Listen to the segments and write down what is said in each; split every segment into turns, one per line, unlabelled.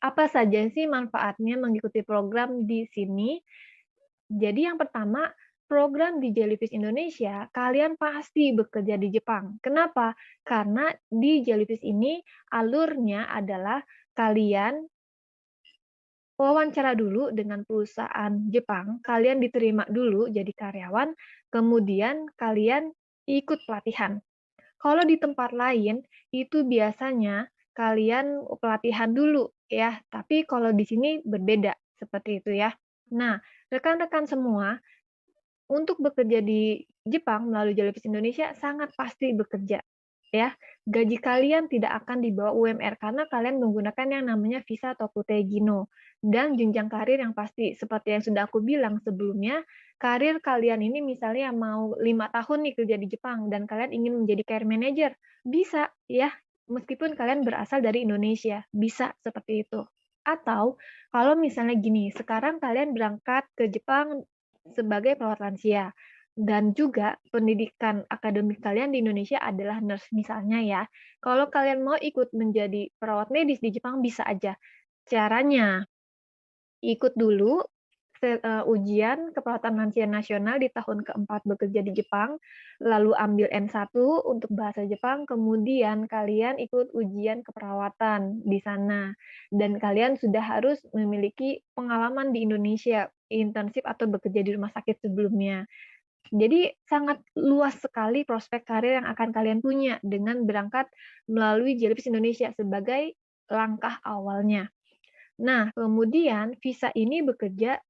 Apa saja sih manfaatnya mengikuti program di sini? Jadi yang pertama, program di Jellyfish Indonesia, kalian pasti bekerja di Jepang. Kenapa? Karena di Jellyfish ini alurnya adalah kalian wawancara dulu dengan perusahaan Jepang, kalian diterima dulu jadi karyawan, kemudian kalian ikut pelatihan. Kalau di tempat lain, itu biasanya kalian pelatihan dulu ya, tapi kalau di sini berbeda, seperti itu ya. Nah, rekan-rekan semua, untuk bekerja di Jepang melalui Jellyfish Indonesia sangat pasti bekerja, ya. Gaji kalian tidak akan di bawah UMR karena kalian menggunakan yang namanya visa Tokute Gino. Dan jenjang karir yang pasti, seperti yang sudah aku bilang sebelumnya, karir kalian ini misalnya mau 5 tahun nih kerja di Jepang dan kalian ingin menjadi career manager, bisa ya, meskipun kalian berasal dari Indonesia, bisa seperti itu. Atau kalau misalnya gini, sekarang kalian berangkat ke Jepang sebagai perawat lansia, dan juga pendidikan akademik kalian di Indonesia adalah nurse misalnya ya. Kalau kalian mau ikut menjadi perawat medis di Jepang bisa aja. Caranya, ikut dulu ujian keperawatan lansia nasional di tahun keempat bekerja di Jepang, lalu ambil N1 untuk bahasa Jepang, kemudian kalian ikut ujian keperawatan di sana. Dan kalian sudah harus memiliki pengalaman di Indonesia, internship atau bekerja di rumah sakit sebelumnya. Jadi sangat luas sekali prospek karir yang akan kalian punya dengan berangkat melalui Jellyfish Indonesia sebagai langkah awalnya. Nah, kemudian visa ini bekerja,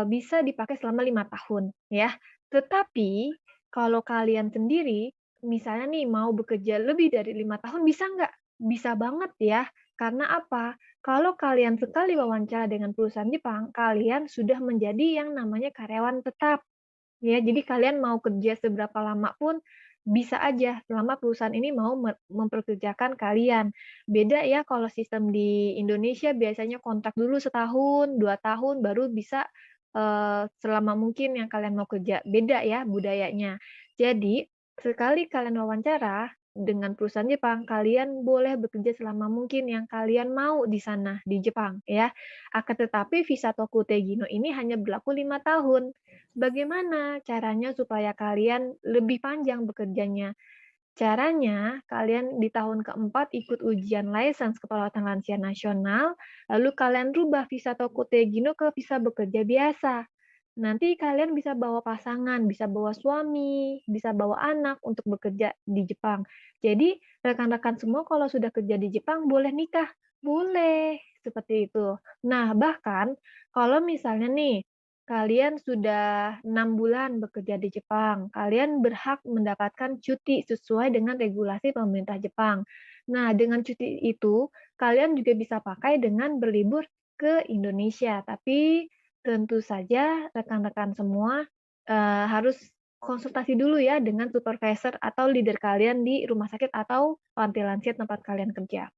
bisa dipakai selama 5 tahun, ya. Tetapi, kalau kalian sendiri, misalnya nih mau bekerja lebih dari 5 tahun, bisa nggak? Bisa banget ya. Karena apa? Kalau kalian sekali wawancara dengan perusahaan Jepang, kalian sudah menjadi yang namanya karyawan tetap. Ya, jadi kalian mau kerja seberapa lama pun bisa aja selama perusahaan ini mau memperkerjakan kalian. Beda ya kalau sistem di Indonesia biasanya kontrak dulu setahun, 2 tahun baru bisa, selama mungkin yang kalian mau kerja. Beda ya budayanya. Jadi, sekali kalian wawancara dengan perusahaan Jepang, kalian boleh bekerja selama mungkin yang kalian mau di sana, di Jepang ya. Akan tetapi visa Tokute Gino ini hanya berlaku 5 tahun. Bagaimana caranya supaya kalian lebih panjang bekerjanya? Caranya, kalian di tahun keempat ikut ujian lisensi keperawatan lansia nasional, lalu kalian rubah visa Tokute Gino ke visa bekerja biasa. Nanti kalian bisa bawa pasangan, bisa bawa suami, bisa bawa anak untuk bekerja di Jepang. Jadi, rekan-rekan semua kalau sudah kerja di Jepang boleh nikah? Boleh, seperti itu. Nah, bahkan kalau misalnya nih, kalian sudah 6 bulan bekerja di Jepang, kalian berhak mendapatkan cuti sesuai dengan regulasi pemerintah Jepang. Nah, dengan cuti itu, kalian juga bisa pakai dengan berlibur ke Indonesia, tapi tentu saja rekan-rekan semua, harus konsultasi dulu ya dengan supervisor atau leader kalian di rumah sakit atau panti lansia tempat kalian kerja.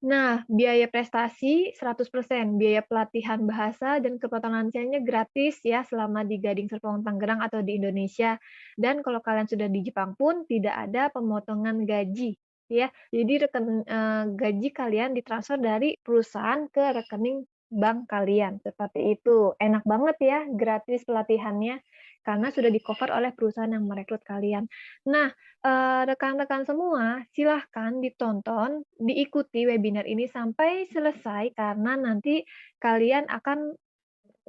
Nah, biaya prestasi 100%, biaya pelatihan bahasa dan kekuatan lansianya gratis ya selama di Gading Serpong Tangerang atau di Indonesia. Dan kalau kalian sudah di Jepang pun tidak ada pemotongan gaji ya. Jadi gaji kalian ditransfer dari perusahaan ke rekening bank kalian, seperti itu. Enak banget ya, gratis pelatihannya karena sudah di-cover oleh perusahaan yang merekrut kalian. Nah, rekan-rekan semua, silahkan ditonton, diikuti webinar ini sampai selesai karena nanti kalian akan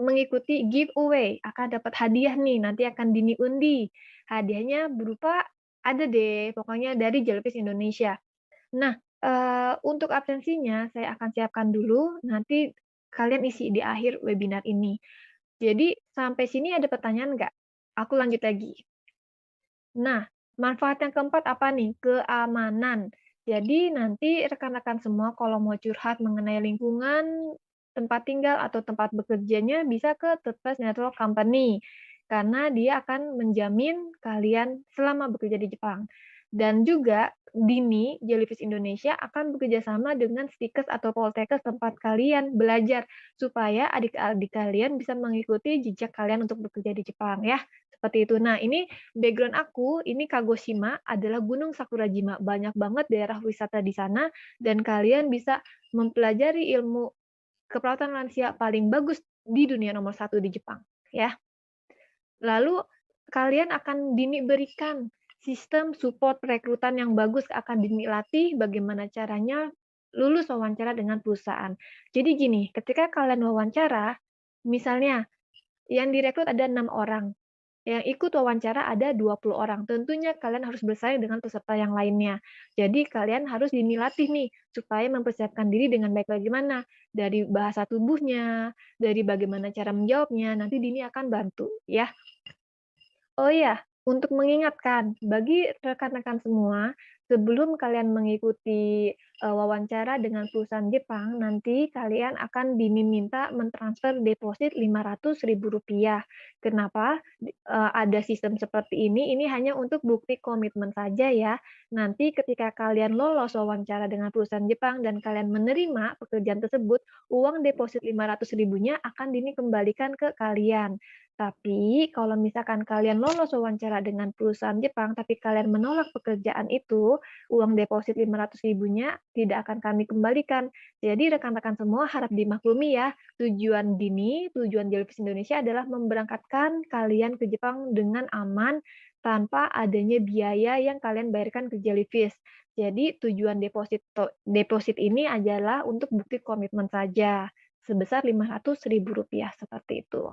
mengikuti giveaway, akan dapat hadiah nih, nanti akan undi. Hadiahnya berupa ada deh, pokoknya dari Jellyfish Indonesia. Nah, untuk absensinya saya akan siapkan dulu, nanti kalian isi di akhir webinar ini. Jadi sampai sini ada pertanyaan nggak? Aku lanjut lagi. Nah, manfaat yang keempat apa nih? Keamanan. Jadi nanti rekan-rekan semua kalau mau curhat mengenai lingkungan, tempat tinggal atau tempat bekerjanya bisa ke Third Place Network Company. Karena dia akan menjamin kalian selama bekerja di Jepang. Dan juga Dini, Jellyfish Indonesia akan bekerja sama dengan Stikers atau Poltekkes tempat kalian belajar supaya adik-adik kalian bisa mengikuti jejak kalian untuk bekerja di Jepang ya. seperti itu. Nah, ini background aku, ini Kagoshima adalah Gunung Sakurajima. Banyak banget daerah wisata di sana dan kalian bisa mempelajari ilmu keperawatan lansia paling bagus di dunia nomor satu di Jepang, ya. Lalu kalian akan berikan sistem support perekrutan yang bagus, akan latih bagaimana caranya lulus wawancara dengan perusahaan. Jadi gini, ketika kalian wawancara, misalnya yang direkrut ada 6 orang, yang ikut wawancara ada 20 orang. Tentunya kalian harus bersaing dengan peserta yang lainnya. Jadi kalian harus latih nih, supaya mempersiapkan diri dengan baik bagaimana, dari bahasa tubuhnya, dari bagaimana cara menjawabnya, nanti Dini akan bantu ya. Oh iya, untuk mengingatkan, bagi rekan-rekan semua, sebelum kalian mengikuti, wawancara dengan perusahaan Jepang, nanti kalian akan diminta mentransfer deposit Rp500.000. Kenapa? Ada sistem seperti ini hanya untuk bukti komitmen saja ya. Nanti ketika kalian lolos wawancara dengan perusahaan Jepang dan kalian menerima pekerjaan tersebut, uang deposit 500.000-nya akan kembalikan ke kalian. Tapi kalau misalkan kalian lolos wawancara dengan perusahaan Jepang, tapi kalian menolak pekerjaan itu, uang deposit 500.000-nya tidak akan kami kembalikan. Jadi rekan-rekan semua harap dimaklumi ya, tujuan Jellyfish Indonesia adalah memberangkatkan kalian ke Jepang dengan aman tanpa adanya biaya yang kalian bayarkan ke Jellyfish. Jadi tujuan deposit ini adalah untuk bukti komitmen saja sebesar Rp500.000 seperti itu.